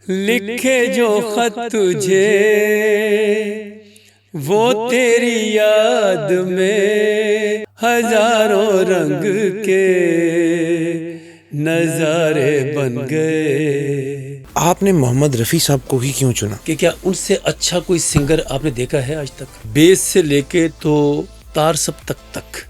लिखे जो खत तुझे वो तेरी याद में हजारों रंग के नजारे बन गए। आपने मोहम्मद रफ़ी साहब को ही क्यों चुना? कि क्या उनसे अच्छा कोई सिंगर आपने देखा है आज तक? बेस से लेके तो तार सब तक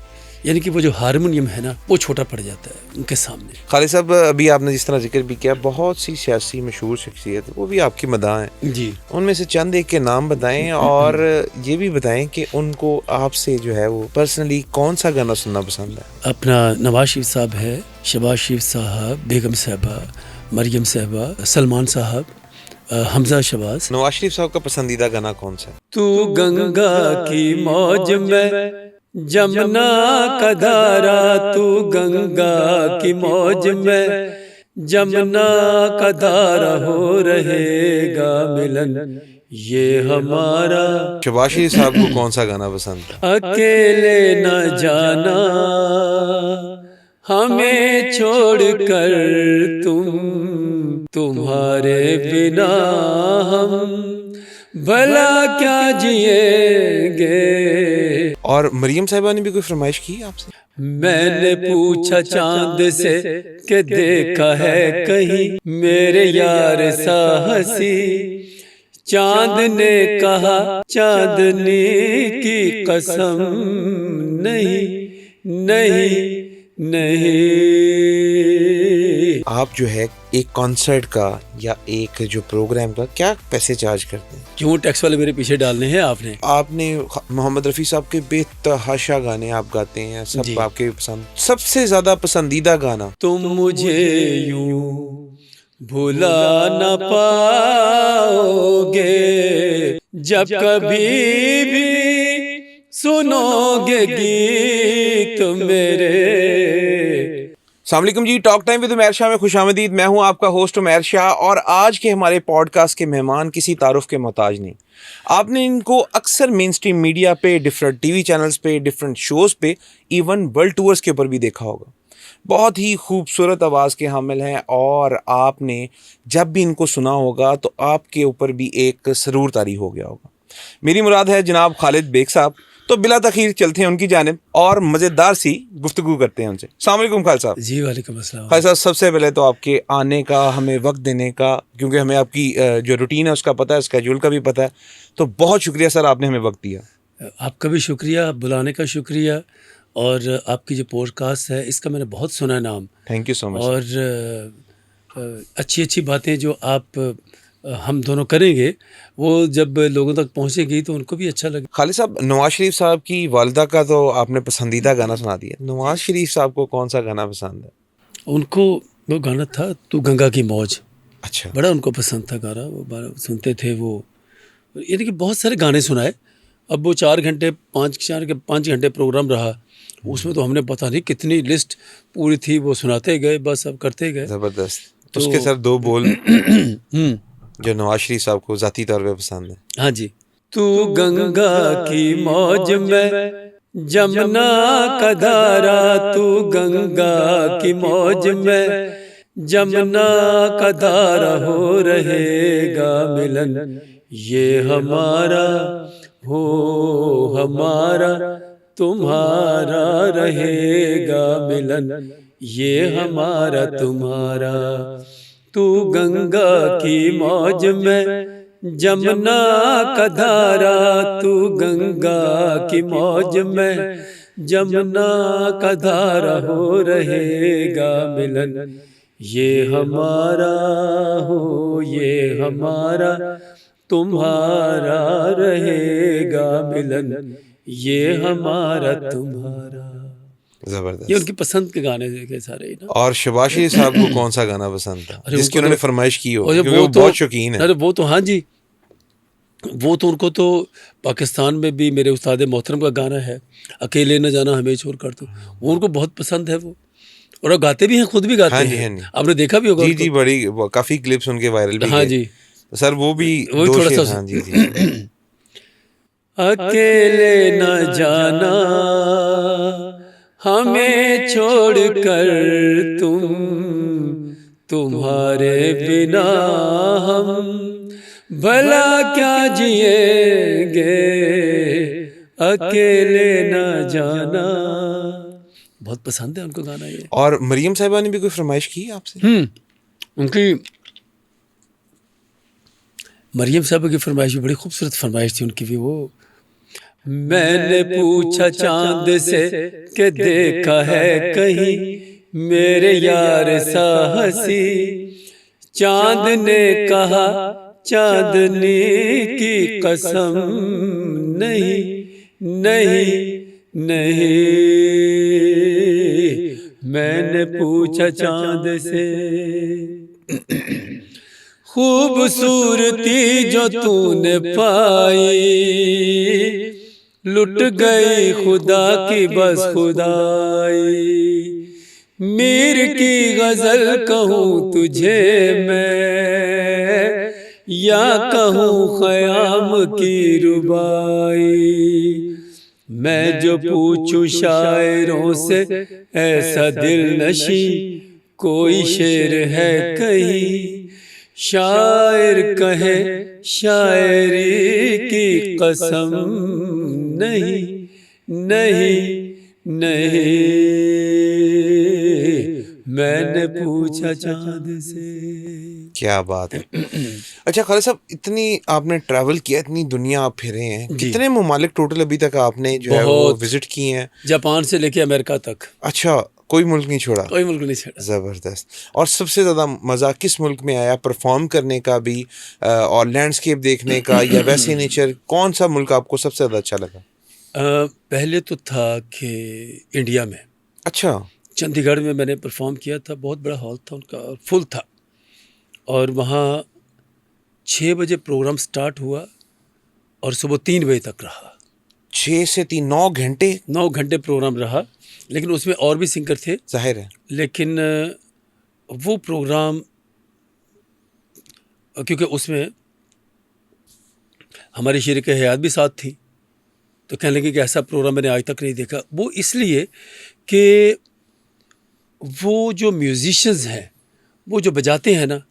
यानी कि वो जो हारमोनियम है ना वो छोटा पड़ जाता है उनके सामने। खालिद साहब, अभी आपने जिस तरह जिक्र भी किया, बहुत सी सियासी मशहूर शख्सियत वो भी आपकी मदाह हैं जी। उनमें से चंद एक के नाम बताएं और ये भी बताएं कि उनको आपसे जो है वो पर्सनली कौन सा गाना सुनना पसंद है? अपना नवाज शरीफ साहब है, शहबाज शरीफ साहब, बेगम साहबा, मरियम साहबा, सलमान साहब, हमजा शहबाज। नवाज शरीफ साहब का पसंदीदा गाना कौन सा है? तू गंगा की मौज में जमुना का धारा, तू गंगा की मौज में जमुना का धारा, हो रहेगा मिलन ये हमारा। शहबाज शरीफ साहब को कौन सा गाना पसंद है? अकेले न जाना हमें छोड़कर तुम्हारे बिना हम भला क्या जिएंगे। और मरियम साहिबा ने भी कोई फरमाइश की आपसे? मैंने पूछा चांद से कि देखा है कहीं मेरे यार सा हंसी, चांद ने कहा चांदनी की कसम नहीं नहीं नहीं। आप जो है एक कॉन्सर्ट का या एक जो प्रोग्राम का क्या पैसे चार्ज करते हैं? क्यों टैक्स वाले मेरे पीछे डालने हैं आपने? आपने मोहम्मद रफ़ी साहब के बेतहाशा गाने आप गाते हैं, सब आपके पसंद। सबसे ज्यादा पसंदीदा गाना? तुम मुझे यूं भुला न पाओगे जब कभी भी सुनोगे गीत मेरे। अस्सलाम वालेकुम जी, talk time with Umair Shah में खुशामदीद। मैं हूं आपका होस्ट उमैर शाह और आज के हमारे पॉडकास्ट के मेहमान किसी तारुफ के मोहताज नहीं। आपने इनको अक्सर मेन स्ट्रीम मीडिया पे, डिफरेंट टीवी चैनल्स पे, डिफरेंट शोज़ पे, इवन वर्ल्ड टूर्स के ऊपर भी देखा होगा। बहुत ही खूबसूरत आवाज़ के हामिल हैं और आपने जब भी इनको सुना होगा तो आपके ऊपर भी एक सरूर तारी हो गया होगा। मेरी मुराद है जनाब खालिद बेग साहब। तो बिला तखीर चलते हैं उनकी जानिब और मज़ेदार सी गुफ्तगू करते हैं उनसे। अस्सलाम वालेकुम खालिद साहब। जी वालेकुम अस्सलाम। खालिद साहब, सबसे पहले तो आपके आने का, हमें वक्त देने का, क्योंकि हमें आपकी जो रूटीन है उसका पता है, स्केड्यूल का भी पता है, तो बहुत शुक्रिया सर, आपने हमें वक्त दिया। आपका भी शुक्रिया, बुलाने का शुक्रिया। और आपकी जो पॉडकास्ट है इसका मैंने बहुत सुना नाम। Thank you so much. और अच्छी अच्छी बातें जो आप हम दोनों करेंगे वो जब लोगों तक पहुंचेगी तो उनको भी अच्छा लगे। खालिद साहब, नवाज शरीफ साहब की वालिदा का तो आपने पसंदीदा गाना सुना दिया। नवाज शरीफ साहब को कौन सा गाना पसंद है? उनको वो गाना था तू गंगा की मौज। अच्छा। बड़ा उनको पसंद था गाना, वो सुनते थे वो। यानी कि बहुत सारे गाने सुनाए। अब वो 5 घंटे प्रोग्राम रहा, उसमें तो हमने पता नहीं कितनी लिस्ट पूरी थी, वो सुनाते गए, बस अब करते गए। ज़बरदस्त। तो उसके सर दो बोल जो नवाज शरीफ साहब को ज़ाती तौर पे पसंद है। हाँ जी। तू गंगा की मौज में जमुना का धारा, तू गंगा की मौज में जमुना का धारा, हो रहेगा मिलन ये हमारा, हो हमारा तुम्हारा, रहेगा मिलन ये हमारा तुम्हारा। तू गंगा की मौज में जमुना का धारा, तू गंगा की मौज में जमुना का धारा, हो रहेगा मिलन ये हमारा, हो ये हमारा तुम्हारा, रहेगा मिलन ये हमारा तुम्हारा। ज़बरदस्त। ये उनकी पसंद के गाने थे सारे ना। और शहबाज शरीफ साहब को कौन सा गाना पसंद था जिसकी उन्होंने फरमाइश की हो, क्योंकि वो बहुत शौकीन है? अरे वो तो हाँ जी, वो तो उनको तो पाकिस्तान में भी मेरे उस्ताद मोहतरम का गाना है, अकेले न जाना हमें छोड़ कर, तो वो उनको बहुत पसंद है वो। और वो गाते भी हैं, खुद भी गाते हैं। आपने देखा भी होगा। जी जी, बड़ी काफ़ी क्लिप्स उनके वायरल भी। हाँ जी। तो सर वो भी थोड़ा सा। हाँ जी जी। अकेले न जाना हमें छोड़कर तुम्हारे बिना हम भला क्या जिएंगे, अकेले न जाना। बहुत पसंद है उनको गाना ये। और मरियम साहिबा ने भी कोई फरमाइश की आपसे? उनकी मरियम साहब की फरमाइश भी बड़ी खूबसूरत फरमाइश थी उनकी भी। वो मैंने पूछा चांद से कि देखा है कहीं मेरे यार सा हंसी, चांद ने कहा चांदनी की कसम नहीं नहीं नहीं। मैंने पूछा चांद से खूबसूरती जो तूने पाई, लुट गई खुदा की बस खुदाई। मीर की गजल कहूँ तुझे मैं, या कहूँ ख़याम की रुबाई। मैं जो पूछूं शायरों से ऐसा दिल नशी, कोई शेर है कहीं, शायर कहे शायरी की कसम नहीं नहीं नहीं। मैंने पूछा चांद से। क्या बात है। अच्छा खालिद साहब, इतनी आपने ट्रैवल किया, इतनी दुनिया आप फिरे हैं, कितने ममालिक टोटल अभी तक आपने जो है वो विजिट किए हैं? जापान से लेके अमेरिका तक। अच्छा, कोई मुल्क नहीं छोड़ा? कोई मुल्क नहीं छोड़ा। ज़बरदस्त। और सबसे ज़्यादा मज़ा किस मुल्क में आया, परफॉर्म करने का भी और लैंडस्केप देखने का, या वैसे नेचर? कौन सा मुल्क आपको सबसे ज़्यादा अच्छा लगा? पहले तो था कि इंडिया में। अच्छा। चंडीगढ़ में मैंने परफॉर्म किया था, बहुत बड़ा हॉल था उनका और फुल था। और वहाँ 6 बजे प्रोग्राम स्टार्ट हुआ और सुबह 3 बजे तक रहा। 6 से 3, 9 घंटे? 9 घंटे प्रोग्राम रहा, लेकिन उसमें और भी सिंगर थे, जाहिर है। लेकिन वो प्रोग्राम, क्योंकि उसमें हमारी शरीक हयात भी साथ थी, तो कहने लगे कि ऐसा प्रोग्राम मैंने आज तक नहीं देखा। वो इसलिए कि वो जो म्यूजिशंस हैं, वो जो बजाते हैं ना,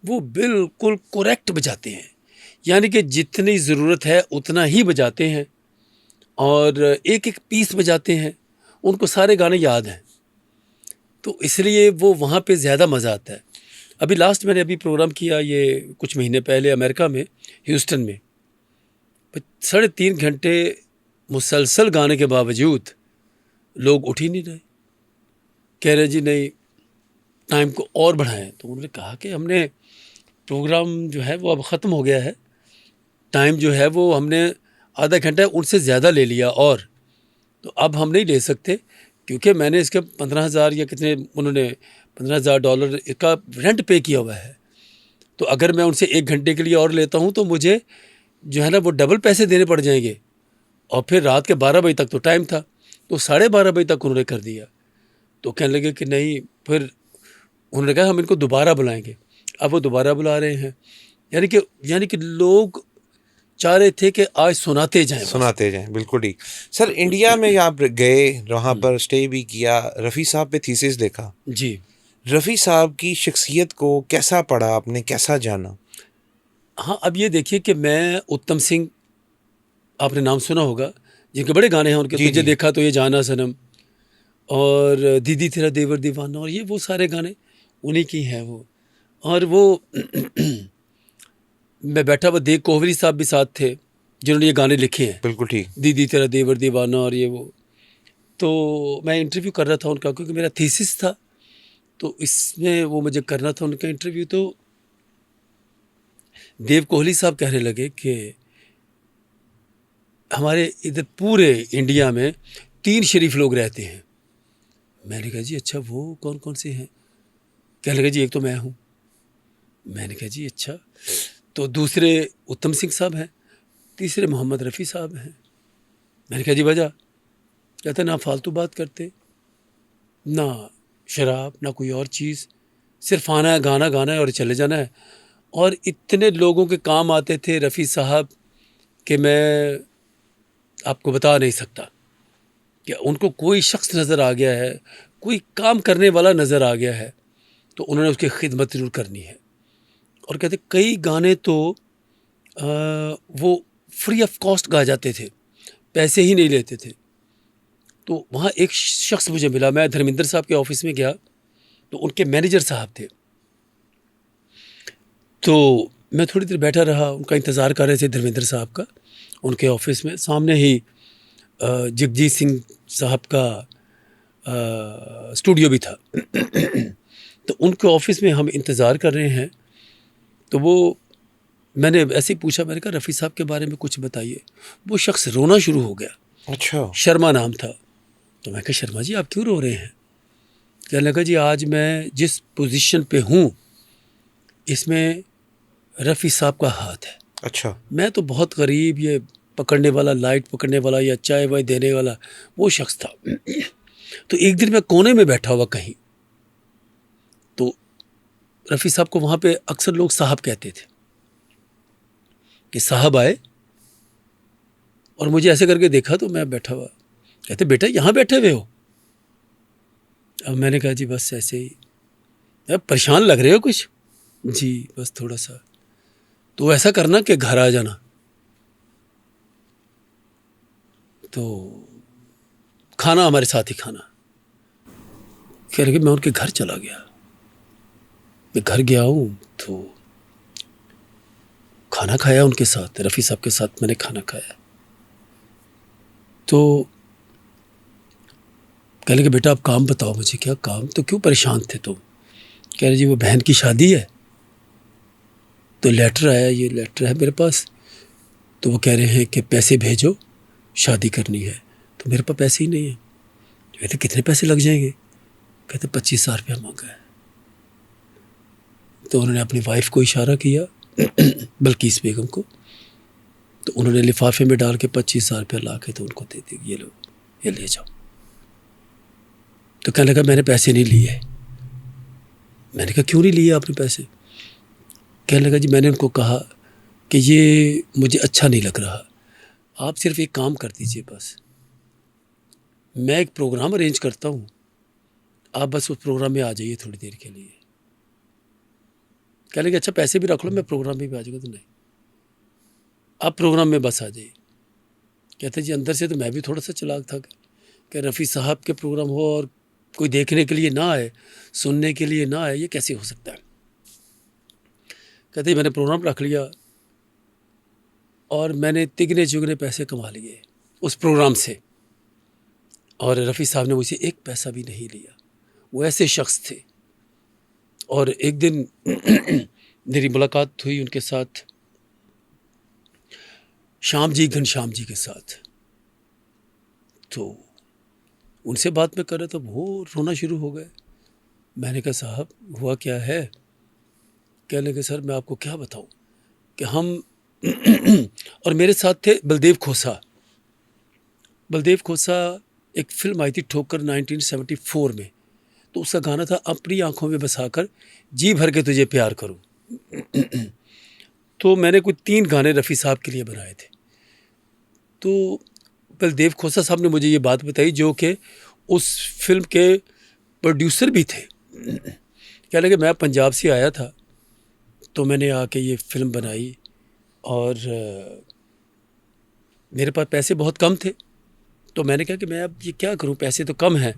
वो बिल्कुल करेक्ट बजाते हैं, यानी कि जितनी ज़रूरत है उतना ही बजाते हैं और एक एक पीस बजाते हैं। उनको सारे गाने याद हैं, तो इसलिए वो वहाँ पे ज़्यादा मज़ा आता है। अभी लास्ट मैंने अभी प्रोग्राम किया ये कुछ महीने पहले अमेरिका में, ह्यूस्टन में। 3.5 घंटे मुसलसल गाने के बावजूद लोग उठ ही नहीं रहे, कह रहे जी नहीं टाइम को और बढ़ाएं। तो उन्होंने कहा कि हमने प्रोग्राम जो है वो अब ख़त्म हो गया है, टाइम जो है वो हमने आधा घंटा उनसे ज़्यादा ले लिया, और तो अब हम नहीं ले सकते, क्योंकि मैंने इसके 15,000 या कितने, उन्होंने $15,000 का रेंट पे किया हुआ है। तो अगर मैं उनसे 1 घंटे के लिए और लेता हूँ तो मुझे जो है ना वो डबल पैसे देने पड़ जाएंगे। और फिर रात के 12 बजे तक तो टाइम था, तो 12:30 बजे तक उन्होंने कर दिया। तो कहने लगे कि नहीं, फिर उन्होंने कहा हम इनको दोबारा बुलाएंगे। अब वो दोबारा बुला रहे हैं, यानी कि लोग चाह रहे थे कि आज सुनाते जाएं। बिल्कुल ठीक। सर, इंडिया में आप गए, वहाँ पर स्टे भी किया, रफ़ी साहब पे थीसिस देखा जी। रफ़ी साहब की शख्सियत को कैसा पढ़ा आपने, कैसा जाना? हाँ, अब ये देखिए कि मैं उत्तम सिंह, आपने नाम सुना होगा, जिनके बड़े गाने हैं उनके, तुझे देखा तो ये जाना सनम, और दीदी तेरा देवर दीवाना, और ये वो सारे गाने उन्हीं की हैं वो। और वो मैं बैठा हुआ, देव कोहली साहब भी साथ थे जिन्होंने ये गाने लिखे हैं। बिल्कुल ठीक। दीदी तेरा देवर दीवाना और ये वो। तो मैं इंटरव्यू कर रहा था उनका, क्योंकि मेरा थीसिस था, तो इसमें वो मुझे करना था उनका इंटरव्यू। तो देव कोहली साहब कहने लगे कि हमारे इधर पूरे इंडिया में 3 शरीफ लोग रहते हैं। मैंने कहा जी अच्छा, वो कौन कौन से हैं? कहने लगे जी एक तो मैं हूँ। मैंने कहा जी अच्छा। तो दूसरे उत्तम सिंह साहब हैं, तीसरे मोहम्मद रफ़ी साहब हैं। मैंने कहा जी वजह? कहते ना फालतू बात करते, ना शराब, ना कोई और चीज़, सिर्फ आना है, गाना गाना है और चले जाना है। और इतने लोगों के काम आते थे रफ़ी साहब कि मैं आपको बता नहीं सकता कि उनको कोई शख्स नज़र आ गया है, कोई काम करने वाला नज़र आ गया है तो उन्होंने उसकी खिदमत ज़रूर करनी है। और कहते कई गाने तो वो फ्री ऑफ कॉस्ट गा जाते थे, पैसे ही नहीं लेते थे। तो वहाँ एक शख्स मुझे मिला, मैं धर्मेंद्र साहब के ऑफिस में गया तो उनके मैनेजर साहब थे। तो मैं थोड़ी देर बैठा रहा, उनका इंतज़ार कर रहे थे धर्मेंद्र साहब का। उनके ऑफिस में सामने ही जगजीत सिंह साहब का स्टूडियो भी था। तो उनके ऑफिस में हम इंतज़ार कर रहे हैं। तो वो मैंने ऐसे ही पूछा, मैंने कहा रफ़ी साहब के बारे में कुछ बताइए। वो शख्स रोना शुरू हो गया। अच्छा। शर्मा नाम था। तो मैं कहा शर्मा जी आप क्यों रो रहे हैं? कहने लगा जी आज मैं जिस पोजीशन पे हूँ इसमें रफ़ी साहब का हाथ है। अच्छा। मैं तो बहुत गरीब, ये पकड़ने वाला, लाइट पकड़ने वाला या चाय वाय देने वाला वो शख्स था। तो एक दिन मैं कोने में बैठा हुआ कहीं, तो रफ़ी साहब को वहाँ पे अक्सर लोग साहब कहते थे कि साहब आए, और मुझे ऐसे करके देखा तो मैं बैठा हुआ। कहते बेटा यहाँ बैठे हुए हो? अब मैंने कहा जी बस ऐसे ही। अब परेशान लग रहे हो कुछ? जी बस थोड़ा सा। तो ऐसा करना कि घर आ जाना। तो खाना हमारे साथ ही खाना। कह रहे कि मैं उनके घर चला गया। मैं घर गया हूँ तो खाना खाया उनके साथ, रफ़ी साहब के साथ मैंने खाना खाया। तो कह लगे बेटा आप काम बताओ मुझे। क्या काम? तो क्यों परेशान थे तुम? कह रहे जी वो बहन की शादी है तो लेटर आया, ये लेटर है मेरे पास। तो वो कह रहे हैं कि पैसे भेजो, शादी करनी है। तो मेरे पास पैसे ही नहीं है। कहते कितने पैसे लग जाएंगे? कहते 25,000 रुपया मांगा है। तो उन्होंने अपनी वाइफ को इशारा किया बल्कीस बेगम को। तो उन्होंने लिफाफे में डाल के 25,000 रुपया ला के तो उनको दे दी, ये लो ये ले जाओ। तो कहने लगा मैंने पैसे नहीं लिए। मैंने कहा क्यों नहीं लिए आपने पैसे? कहने लगा जी मैंने उनको कहा कि ये मुझे अच्छा नहीं लग रहा, आप सिर्फ एक काम कर दीजिए, बस मैं एक प्रोग्राम अरेंज करता हूँ, आप बस उस प्रोग्राम में आ जाइए थोड़ी देर के लिए। कहने लगे अच्छा पैसे भी रख लो, मैं प्रोग्राम में भी आ जाऊँगा। तो नहीं, आप प्रोग्राम में बस आ जाइए। कहते जी अंदर से तो मैं भी थोड़ा सा चालाक था कि रफ़ी साहब के प्रोग्राम हो और कोई देखने के लिए ना आए, सुनने के लिए ना आए, ये कैसे हो सकता है। कहते मैंने प्रोग्राम रख लिया और मैंने तिगने चुगने पैसे कमा लिए उस प्रोग्राम से, और रफ़ी साहब ने मुझसे एक पैसा भी नहीं लिया। वो ऐसे शख्स थे। और एक दिन मेरी मुलाकात हुई उनके साथ, श्याम जी घनश्याम जी के साथ। तो उनसे बात में कर रहे तो वो रोना शुरू हो गए। मैंने कहा साहब हुआ क्या है? कहने लगे सर मैं आपको क्या बताऊं कि हम और मेरे साथ थे बलदेव खोसा। बलदेव खोसा एक फिल्म आई थी ठोकर 1974 में, तो उसका गाना था अपनी आंखों में बसाकर जी भर के तुझे प्यार करूं। तो मैंने कुछ 3 गाने रफ़ी साहब के लिए बनाए थे। तो बलदेव खोसा साहब ने मुझे ये बात बताई, जो कि उस फिल्म के प्रोड्यूसर भी थे। कहने लगे मैं पंजाब से आया था तो मैंने आके ये फिल्म बनाई, और मेरे पास पैसे बहुत कम थे। तो मैंने कहा कि मैं अब ये क्या करूं, पैसे तो कम हैं।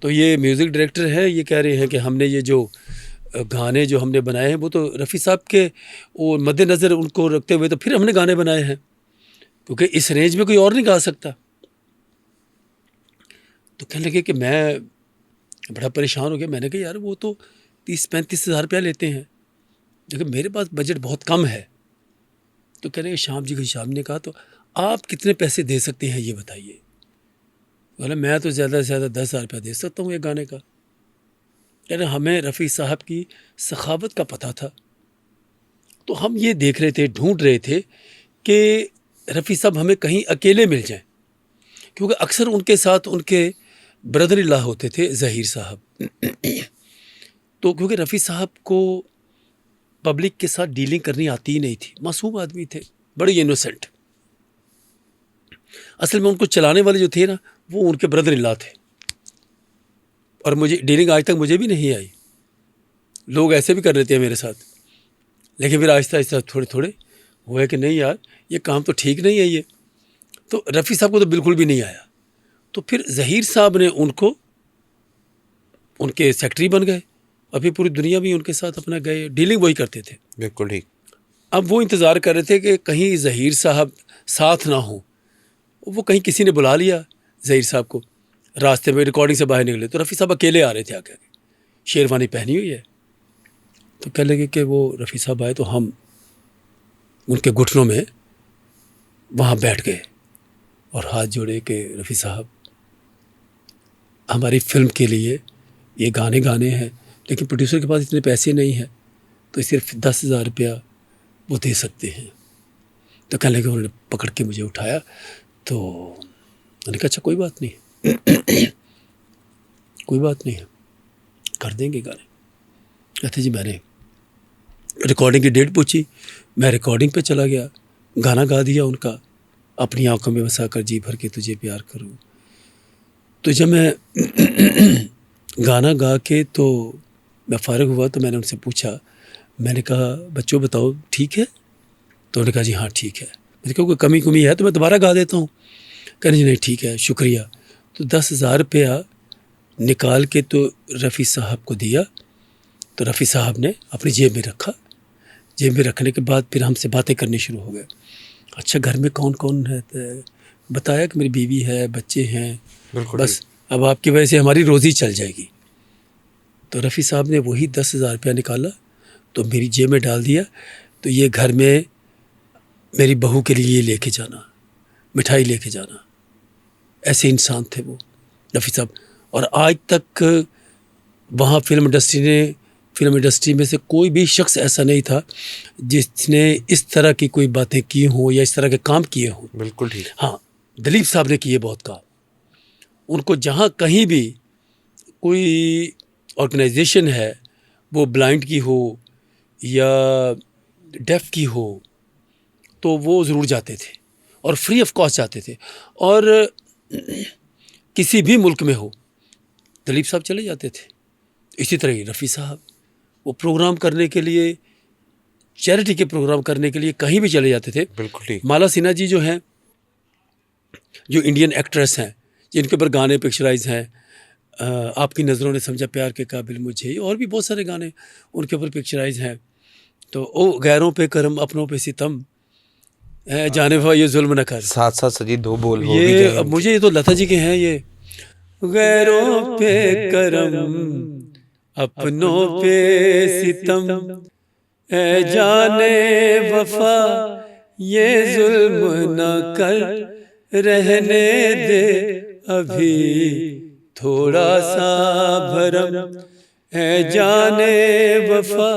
तो ये म्यूज़िक डायरेक्टर हैं, ये कह रहे हैं कि हमने ये जो गाने जो हमने बनाए हैं वो तो रफ़ी साहब के वो मद्देनज़र उनको रखते हुए तो फिर हमने गाने बनाए हैं, क्योंकि इस रेंज में कोई और नहीं गा सकता। तो कहने लगे कि मैं बड़ा परेशान हो गया। मैंने कहा यार वो तो 30-35 हज़ार रुपया लेते हैं, लेकिन मेरे पास बजट बहुत कम है। तो कहने लगे श्याम जी घनश्याम ने कहा तो आप कितने पैसे दे सकते हैं ये बताइए। बोला मैं तो ज़्यादा से ज़्यादा 10,000 रुपया दे सकता हूँ एक गाने का। यानी हमें रफ़ी साहब की सखावत का पता था। तो हम ये देख रहे थे, ढूंढ रहे थे कि रफ़ी साहब हमें कहीं अकेले मिल जाएं, क्योंकि अक्सर उनके साथ उनके ब्रदर इन लॉ होते थे ज़हीर साहब। तो क्योंकि रफ़ी साहब को पब्लिक के साथ डीलिंग करनी आती ही नहीं थी, मासूम आदमी थे, बड़े इनोसेंट। असल में उनको चलाने वाले जो थे ना वो उनके ब्रदर इन लॉ थे, और मुझे डीलिंग आज तक मुझे भी नहीं आई। लोग ऐसे भी कर लेते हैं मेरे साथ, लेकिन फिर आहिस्ता आहिस्ता थोड़े थोड़े हुआ कि नहीं यार ये काम तो ठीक नहीं है ये। तो रफ़ी साहब को तो बिल्कुल भी नहीं आया। तो फिर ज़हीर साहब ने उनको उनके सेक्रेटरी बन गए, अभी पूरी दुनिया भी उनके साथ अपना गए, डीलिंग वही करते थे। बिल्कुल ठीक। अब वो इंतज़ार कर रहे थे कि कहीं ज़हीर साहब साथ ना हो। वो कहीं किसी ने बुला लिया ज़हीर साहब को, रास्ते में रिकॉर्डिंग से बाहर निकले तो रफ़ी साहब अकेले आ रहे थे आके, शेरवानी पहनी हुई है। तो कह लगे कि वो रफ़ी साहब आए तो हम उनके घुटनों में वहाँ बैठ गए और हाथ जोड़े कि रफ़ी साहब हमारी फ़िल्म के लिए ये गाने गाने हैं, लेकिन प्रोड्यूसर के पास इतने पैसे नहीं हैं, तो सिर्फ 10,000 रुपया वो दे सकते हैं। तो कहने लगे, उन्होंने पकड़ के मुझे उठाया, तो मैंने कहा अच्छा कोई बात नहीं कोई बात नहीं है, कर देंगे गाने। कहते जी मैंने रिकॉर्डिंग की डेट पूछी, मैं रिकॉर्डिंग पे चला गया, गाना गा दिया उनका, अपनी आंखों में बसा कर जी भर के तुझे प्यार करूँ। तो जब मैं गाना गा के तो मैं फ़ारिग हुआ तो मैंने उनसे पूछा, मैंने कहा बच्चों बताओ ठीक है? तो उन्होंने कहा जी हाँ ठीक है। मैंने कहा कोई कमी कुमी है तो मैं दोबारा गा देता हूँ। कहने जी नहीं ठीक है शुक्रिया। तो 10,000 रुपया निकाल के तो रफ़ी साहब को दिया, तो रफ़ी साहब ने अपनी जेब में रखा। जेब में रखने के बाद फिर हमसे बातें करनी शुरू हो गए। अच्छा घर में कौन कौन है? बताया कि मेरी बीवी है, बच्चे हैं, बस अब आपकी वजह से हमारी रोज़ी चल जाएगी। तो रफ़ी साहब ने वही 10,000 रुपया निकाला तो मेरी जेब में डाल दिया, तो ये घर में मेरी बहू के लिए ये लेके जाना, मिठाई लेके जाना। ऐसे इंसान थे वो रफ़ी साहब। और आज तक वहाँ फिल्म इंडस्ट्री में से कोई भी शख्स ऐसा नहीं था जिसने इस तरह की कोई बातें की हों या इस तरह के काम किए हों। बिल्कुल ठीक। हाँ, दिलीप साहब ने किए बहुत काम। उनको जहाँ कहीं भी कोई ऑर्गेनाइजेशन है, वो ब्लाइंड की हो या डेफ की हो, तो वो ज़रूर जाते थे और फ्री ऑफ कॉस्ट जाते थे। और किसी भी मुल्क में हो दिलीप साहब चले जाते थे। इसी तरह ही रफ़ी साहब, वो प्रोग्राम करने के लिए, चैरिटी के प्रोग्राम करने के लिए कहीं भी चले जाते थे। बिल्कुल ठीक। माला सिन्हा जी जो हैं, जो इंडियन एक्ट्रेस हैं, जिनके ऊपर गाने पिक्चराइज हैं, आपकी नज़रों ने समझा प्यार के काबिल मुझे, और भी बहुत सारे गाने उनके ऊपर पिक्चराइज हैं। तो ओ गैरों पे करम अपनों पे सितम, जाने वफा ये जुल्म न कर। साथ साथ सजी दो बोल हो भी ये जाएंगे। अब मुझे ये तो लता जी के हैं, ये गैरों पे करम अपनों पे सितम, ए जाने वफा ये जुल्म न कर, रहने दे अभी थोड़ा सा भरम, ए जाने वफा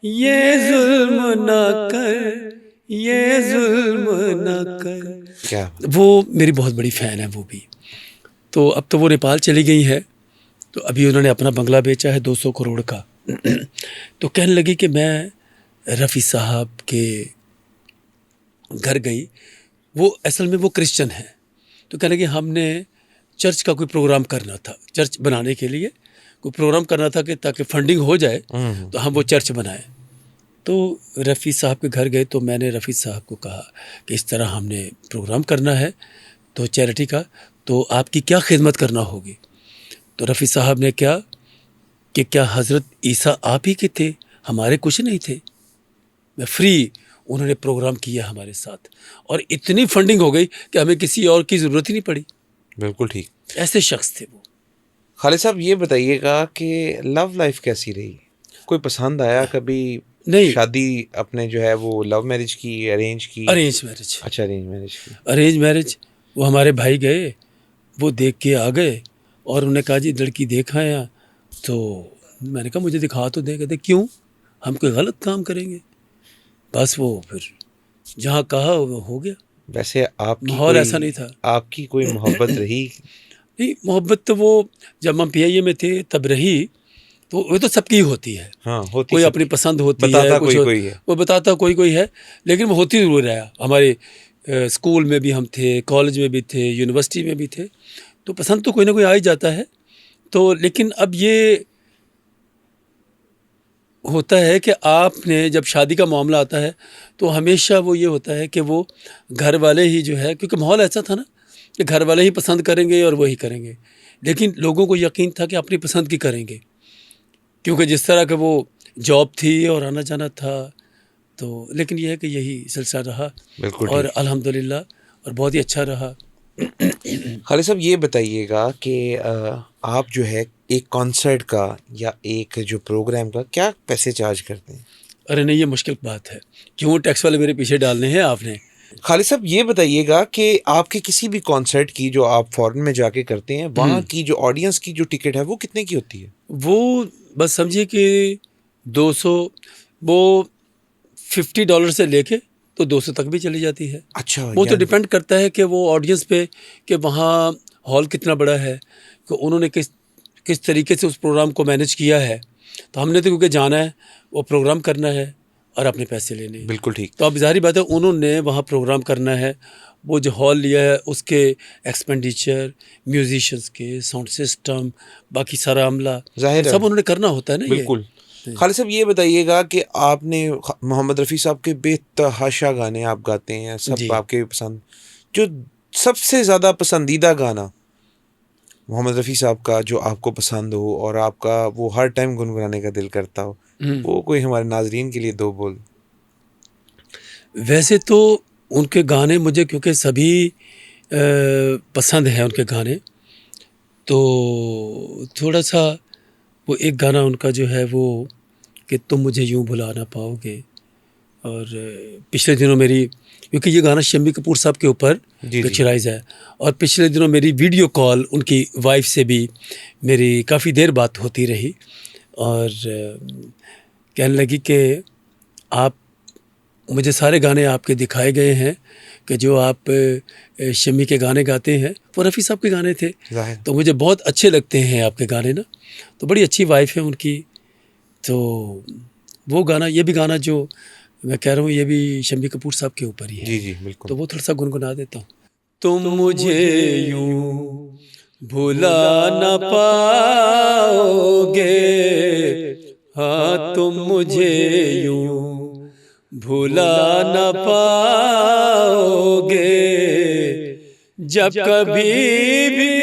ये जुल्म न कर, ये जुल्म न कर। क्या वो मेरी बहुत बड़ी फ़ैन है वो भी। तो अब तो वो नेपाल चली गई है, तो अभी उन्होंने अपना बंगला बेचा है 200 करोड़ का। तो कहने लगी कि मैं रफ़ी साहब के घर गई, वो असल में वो क्रिश्चियन है। तो कहने लगी हमने चर्च का कोई प्रोग्राम करना था, चर्च बनाने के लिए कोई प्रोग्राम करना था कि ताकि फंडिंग हो जाए तो हम वो चर्च बनाएं। तो रफ़ी साहब के घर गए तो मैंने रफ़ी साहब को कहा कि इस तरह हमने प्रोग्राम करना है तो चैरिटी का, तो आपकी क्या खिदमत करना होगी। तो रफ़ी साहब ने क्या कि क्या हज़रत ईसा आप ही के थे, हमारे कुछ नहीं थे। मैं फ्री, उन्होंने प्रोग्राम किया हमारे साथ और इतनी फंडिंग हो गई कि हमें किसी और की ज़रूरत ही नहीं पड़ी। बिल्कुल ठीक। ऐसे शख्स थे वो। खालिद साहब ये बताइएगा कि लव लाइफ कैसी रही? कोई पसंद आया कभी? नहीं, शादी अपने जो है वो लव मैरिज की, अरेंज की? Arrange marriage. अच्छा, अरेंज मैरिज की। अरेंज मैरिज, वो हमारे भाई गए, वो देख के आ गए और उन्होंने कहा जी लड़की देखा है। तो मैंने कहा मुझे दिखा तो दे। कहते क्यों, हम कोई गलत काम करेंगे? बस वो फिर जहाँ कहा वो हो गया। वैसे आपकी माहौल कोई ऐसा नहीं था। आपकी कोई मोहब्बत रही? नहीं, मोहब्बत तो वो जब हम PIA में थे तब रही, तो वो तो सबकी ही होती है। हाँ, होती कोई सबकी। अपनी पसंद होती है, बताता कुछ कोई है। वो बताता कोई है, लेकिन वो होती ज़रूर है। हमारे स्कूल में भी हम थे, कॉलेज में भी थे, यूनिवर्सिटी में भी थे, तो पसंद तो कोई ना कोई आ ही जाता है। तो लेकिन अब ये होता है कि आपने जब शादी का मामला आता है तो हमेशा वो ये होता है कि वो घर वाले ही जो है, क्योंकि माहौल ऐसा था ना कि घर वाले ही पसंद करेंगे और वही करेंगे, लेकिन लोगों को यकीन था कि अपनी पसंद की करेंगे, क्योंकि जिस तरह का वो जॉब थी और आना जाना था। तो लेकिन यह है कि यही सिलसिला रहा बिल्कुल और ठीक। अल्हम्दुलिल्लाह और बहुत ही अच्छा रहा। खालिद साहब ये बताइएगा कि आप जो है एक कॉन्सर्ट का या एक जो प्रोग्राम का क्या पैसे चार्ज करते हैं? अरे नहीं, ये मुश्किल बात है, क्यों टैक्स वाले मेरे पीछे डालने हैं आपने। खालिद साहब ये बताइएगा कि आपके किसी भी कॉन्सर्ट की जो आप फॉरेन में जाके करते हैं, वहाँ की जो ऑडियंस की जो टिकट है वो कितने की होती है? वो बस समझिए कि 200, वो $50 से लेके तो 200 तक भी चली जाती है। अच्छा, वो तो यानी डिपेंड करता है कि वो ऑडियंस पे कि वहाँ हॉल कितना बड़ा है, कि उन्होंने किस किस तरीके से उस प्रोग्राम को मैनेज किया है। तो हमने तो क्योंकि जाना है, वो प्रोग्राम करना है और अपने पैसे लेने हैं। बिल्कुल ठीक। तो अब ज़ाहिर बात है उन्होंने वहाँ प्रोग्राम करना है, वो जो हॉल लिया है उसके एक्सपेंडिचर, म्यूजिशियंस के, साउंड सिस्टम, बाकी सारा अमला, तो जाहिर है, सब उन्होंने करना होता है ना ये। बिल्कुल। खालिद साहब ये बताइएगा कि आपने मोहम्मद रफ़ी साहब के बेतहाशा गाने आप गाते हैं, सब जी। आपके पसंद, जो सबसे ज़्यादा पसंदीदा गाना मोहम्मद रफ़ी साहब का जो आपको पसंद हो और आपका वो हर टाइम गुनगुनाने का दिल करता हो, हम्म। वो कोई हमारे नाजरीन के लिए दो बोल। वैसे तो उनके गाने मुझे क्योंकि सभी पसंद हैं उनके गाने, तो थोड़ा सा वो एक गाना उनका जो है वो कि तुम मुझे यूं भुला ना पाओगे, और पिछले दिनों मेरी, क्योंकि ये गाना शम्मी कपूर साहब के ऊपर जी, जी। पिक्चराइज है, और पिछले दिनों मेरी वीडियो कॉल उनकी वाइफ से भी मेरी काफ़ी देर बात होती रही, और कहने लगी कि आप, मुझे सारे गाने आपके दिखाए गए हैं कि जो आप शम्मी के गाने गाते हैं वो रफ़ी साहब के गाने थे, ज़ाहिर। तो मुझे बहुत अच्छे लगते हैं आपके गाने ना। तो बड़ी अच्छी वाइफ है उनकी, तो वो गाना, ये भी गाना जो मैं कह रहा हूँ ये भी शम्मी कपूर साहब के ऊपर ही है, जी, जी, तो बिल्कुल। वो थोड़ा सा गुनगुना देता हूँ। तुम मुझे यूं भुला न पाओगे, हाँ तुम मुझे यूं भुला न पाओगे, जब कभी भी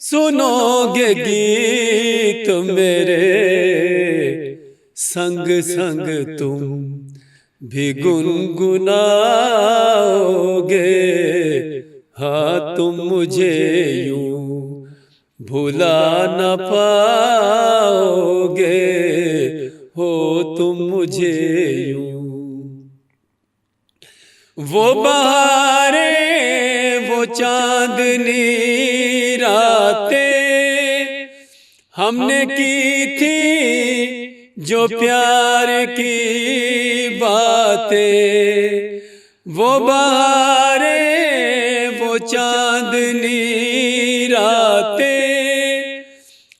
सुनोगे गीत मेरे, संग संग तुम भी गुनगुनाओगे, हाँ तुम मुझे यूं भुला न पाओगे, हो तुम मुझे यूं। वो बहारें, वो चांदनी रातें हमने की थी जो प्यार की बातें, वो बहारें, वो चांदनी रातें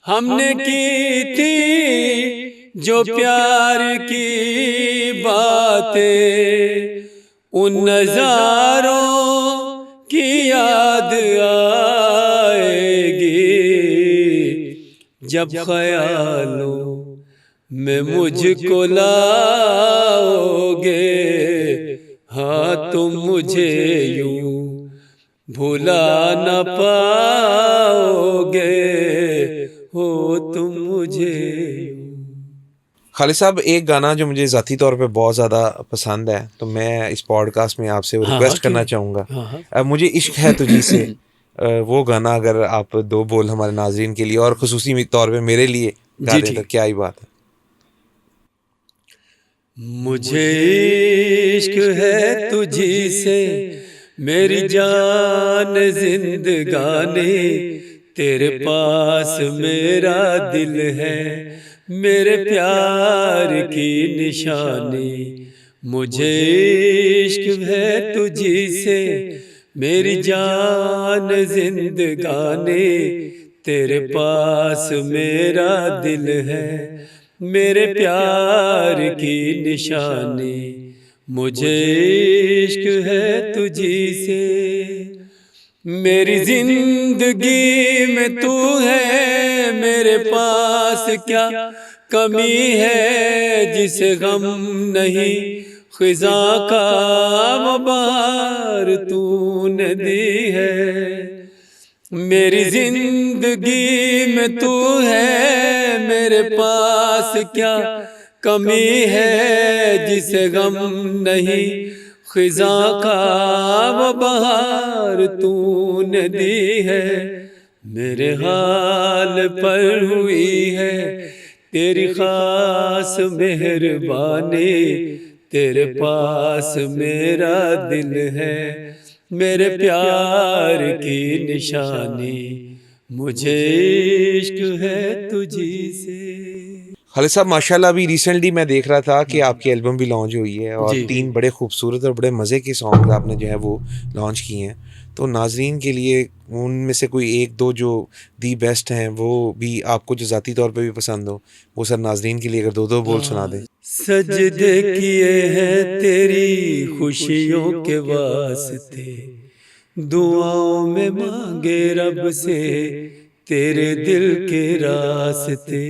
हमने की थी जो प्यार की बातें, उन नज़ारों की याद आएगी जब ख्यालों में मुझको लाओगे, हाँ तुम मुझे यूं भुला न पाओगे, हो तुम मुझे यूं। खालिद साहब एक गाना जो मुझे ज़ाती तौर पे बहुत ज़्यादा पसंद है, तो मैं इस पॉडकास्ट में आपसे वो हाँ हाँ, रिक्वेस्ट क्यों करना नहीं। चाहूँगा। हाँ हाँ। मुझे इश्क है तुझी से, वो गाना अगर आप दो बोल हमारे नाजरीन के लिए और ख़ुसूसी तौर पे मेरे लिए गा जी दें तो ठीक। क्या ही बात है। मुझे इश्क है तुझी से मेरी जान जिंदगानी, तेरे पास मेरा दिल है मेरे प्यार की निशानी, मुझे इश्क है तुझी से मेरी जान जिंदगानी, तेरे पास मेरा दिल है मेरे प्यार की निशानी, मुझे इश्क है तुझी से। मेरी जिंदगी में तू है, मेरे पास क्या कमी है जिसे गम नहीं, खिजा का वो बहार तूने दी है। मेरी जिंदगी में तू है, मेरे पास क्या कमी है जिसे गम नहीं, खिजा का वो बहार तूने दी है। मेरे हाल पर हुई है तेरी खास मेहरबानी, तेरे पास मेरा दिल है, मेरे प्यार की निशानी, मुझे इश्क है तुझी से। खालिद साहब माशाल्लाह अभी रिसेंटली मैं देख रहा था कि आपकी एल्बम भी लॉन्च हुई है और जी। 3 बड़े खूबसूरत और बड़े मज़े के सॉन्ग आपने जो है वो लॉन्च किए हैं। तो नाजरीन के लिए उनमें से कोई एक दो जो दी बेस्ट हैं वो भी आपको जो ज़ाती तौर पे भी पसंद हो, वो सर नाजरीन के लिए अगर 2-2 बोल सुना दें। सजदे किए हैं तेरी खुशियों के वास्ते, दुआओं में मांगे रब से तेरे दिल के रास्ते।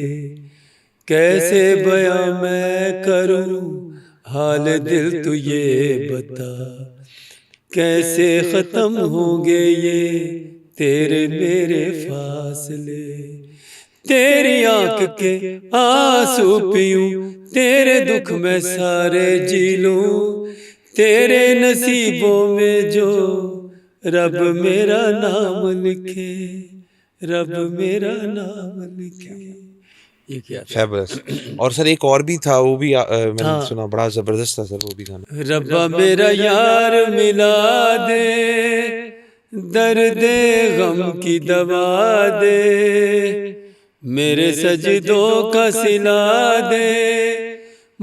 कैसे बयां मैं करूं हाल दिल तू ये बता, कैसे खत्म होंगे ये तेरे मेरे फासले। तेरी आंख के आंसू पीऊं, तेरे दुख में सारे जी लूं, तेरे नसीबों में जो रब मेरा नाम लिखे, रब मेरा नाम लिखे। ये क्या था? फैबुलस। और सर एक और भी था वो भी मैंने हाँ। सुना बड़ा ज़बरदस्त था सर वो भी गाना। रब्बा मेरा यार मिला दे, दर्दे गम की दवा दे, मेरे सजदों का सिला दे,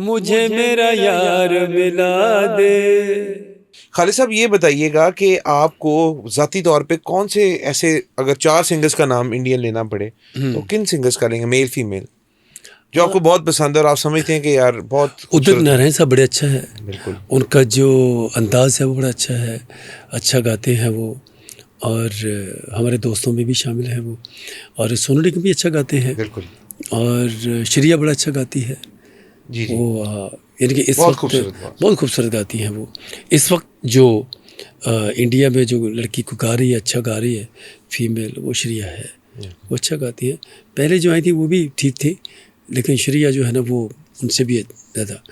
मुझे मेरा यार मिला दे। खालिद साहब ये बताइएगा कि आपको ज़ाती तौर पे कौन से ऐसे अगर 4 सिंगर्स का नाम इंडियन लेना पड़े तो किन सिंगर्स का लेंगे, मेल फीमेल, जो आपको बहुत पसंद है और आप समझते हैं कि यार बहुत उदित खूबसूरत। नारायण साहब बड़े अच्छा है, बिल्कुल उनका जो अंदाज है वो बड़ा अच्छा है, अच्छा गाते हैं वो, और हमारे दोस्तों में भी शामिल हैं वो, और सोनू निगम भी अच्छा गाते हैं, बिल्कुल। और श्रेया बड़ा अच्छा गाती है जी जी वो, यानी कि इस बहुत वक्त खूबसूरत बात। बहुत खूबसूरत गाती हैं वो। इस वक्त जो इंडिया में जो लड़की को गा रही है, अच्छा गा रही है फीमेल, वो श्रेया है, वो अच्छा गाती है। पहले जो आई थी वो भी ठीक थी, लेकिन श्रेया जो है ना वो उनसे भी ज़्यादा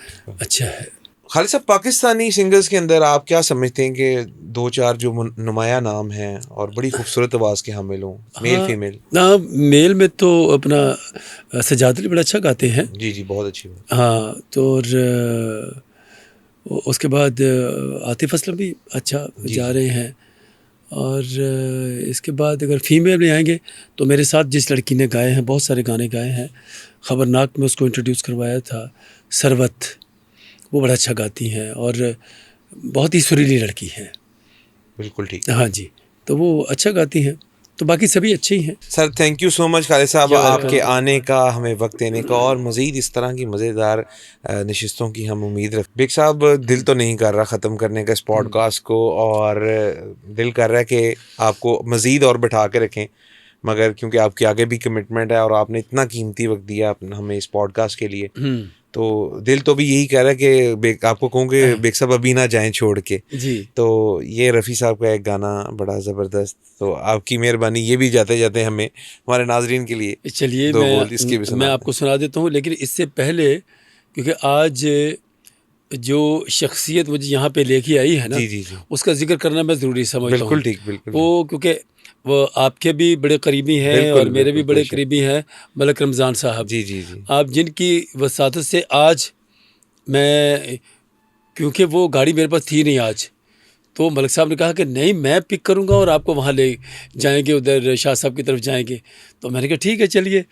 अच्छा है। खालिद साहब पाकिस्तानी सिंगर्स के अंदर आप क्या समझते हैं कि 2-4 जो नुमाया नाम हैं और बड़ी खूबसूरत आवाज़ के हामिल हों, मेल फीमेल? हाँ, मेल में तो अपना सजाद अली बड़ा अच्छा गाते हैं। जी जी बहुत अच्छी बात। हाँ, तो और उसके बाद आतिफ असलम भी अच्छा जी, जा जी। रहे हैं, और इसके बाद अगर फीमेल में आएंगे तो मेरे साथ जिस लड़की ने गाए हैं, बहुत सारे गाने गाए हैं, खबरनाक में उसको इंट्रोड्यूस करवाया था, सरवत, वो बड़ा अच्छा गाती हैं और बहुत ही सुरीली लड़की है। बिल्कुल ठीक। हाँ जी, तो वो अच्छा गाती हैं, तो बाकी सभी अच्छे ही हैं। Sir thank you so much Khalid साहब You're आपके welcome. आने का, हमें वक्त देने का और मज़ीद इस तरह की मज़ेदार नशिस्तों की हम उम्मीद रख। बिग साहब दिल तो नहीं कर रहा ख़त्म करने का इस पॉडकास्ट को, और दिल कर रहा है कि आपको मज़ीद और बिठा के रखें, मगर क्योंकि आपके आगे भी कमिटमेंट है और आपने इतना कीमती वक्त दिया हमें इस पॉडकास्ट के लिए, तो दिल तो भी यही कह रहा है कि आपको कहूँ कि बेग साहब अभी ना जाएं छोड़ के। जी। तो ये रफ़ी साहब का एक गाना बड़ा ज़बरदस्त, तो आपकी मेहरबानी ये भी जाते जाते हमें हमारे नाजरीन के लिए चलिए 2 बोल इसकी भी मैं सुना आपको सुना देता हूँ, लेकिन इससे पहले, क्योंकि आज जो शख्सियत मुझे यहाँ पे लेके आई है ना, जी जी जी उसका जिक्र करना मैं ज़रूरी समझता बिल्कुल हूँ। ठीक बिल्कुल वो क्योंकि वो आपके भी बड़े करीबी हैं बिल्कुल और मेरे भी बिल्कुल बड़े कोई करीबी हैं, मलक रमज़ान साहब। जी जी जी आप जिनकी वसातत से आज मैं, क्योंकि वो गाड़ी मेरे पास थी नहीं आज, तो मलिक साहब ने कहा कि नहीं मैं पिक करूंगा और आपको वहाँ ले जाएंगे, उधर शाह साहब की तरफ जाएंगे। तो मैंने कहा ठीक है चलिए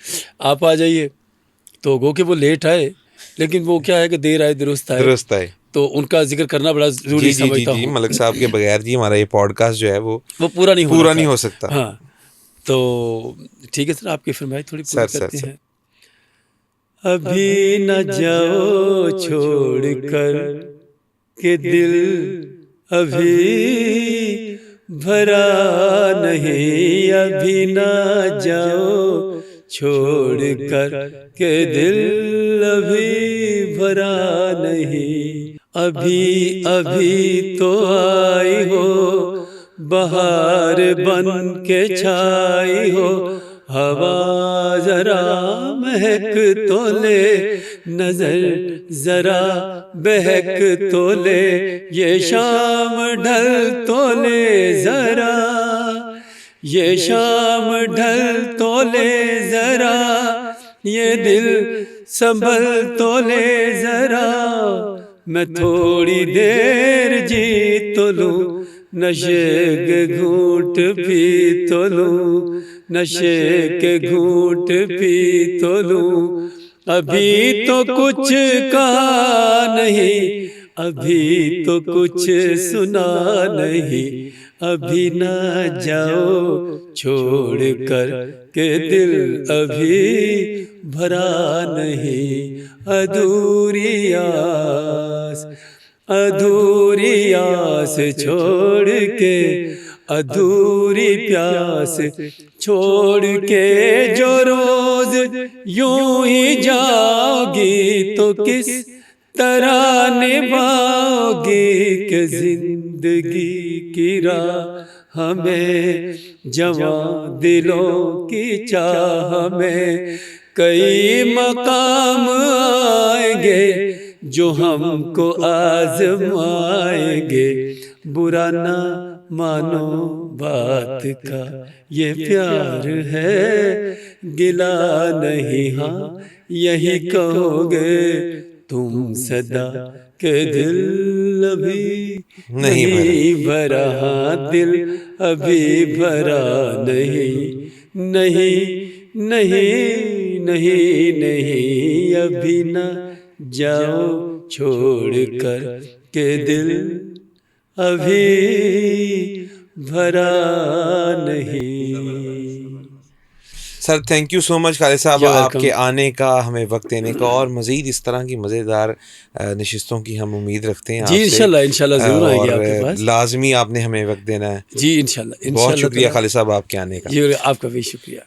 आप आ जाइए। तो गो के वो लेट आए, लेकिन वो क्या है कि देर आए दुरुस्त आए, दुरुस्त है। तो उनका जिक्र करना बड़ा जी ज़रूरी जी जी समझता जी हूँ। मलिक साहब के बगैर जी हमारा ये पॉडकास्ट जो है वो पूरा नहीं पूरा होना नहीं था। हो सकता। हाँ, तो ठीक है सर, आपकी फरमाइश थोड़ी पूरी सर करते सर हैं। अभी न जाओ छोड़ कर के दिल अभी भरा नहीं, अभी न जाओ छोड़ कर के दिल अभी भरा नहीं। अभी अभी तो आई हो बहार बन के छाई हो, हवा जरा महक तो ले, नजर जरा बहक तो ले, ये शाम ढल तो ले जरा, ये शाम ढल तो ले जरा, ये दिल संभल तो ले जरा, मैं थोड़ी देर जी तो लूं, नशे के घूंट पी तो लूं, नशे के घूंट पी तो लूं। अभी तो कुछ कहा नहीं, अभी तो कुछ सुना नहीं, अभी ना जाओ छोड़ कर के दिल अभी भरा नहीं। अधूरी आस, अधूरी आस छोड़ के, अधूरी प्यास छोड़ के जो रोज यूं ही जाओगी तो किस तरह निभाओगी कि जिंदगी की राह हमें जवां दिलों की चाह में कई मकाम आएंगे जो हमको आजमाएंगे। बुरा ना मानो बात का ये प्यार है, गिला नहीं हाँ यही कहोगे तुम सदा के दिल अभी नहीं भरा, हाँ दिल अभी भरा नहीं, नहीं नहीं नहीं नहीं, अभी ना जाओ छोड़ कर के दिल अभी भरा नहीं। Sir thank you so much Khalid साहब, You're welcome. आपके आने का, हमें वक्त देने का, और मज़ीद इस तरह की मज़ेदार नशिस्तों की हम उम्मीद रखते हैं जी। इंशाल्लाह इंशाल्लाह ज़रूर आएंगे और आपके पास। लाजमी आपने हमें वक्त देना है। जी इंशाल्लाह बहुत शुक्रिया ताला। खालिद साहब आपके आने का। जी आपका भी शुक्रिया।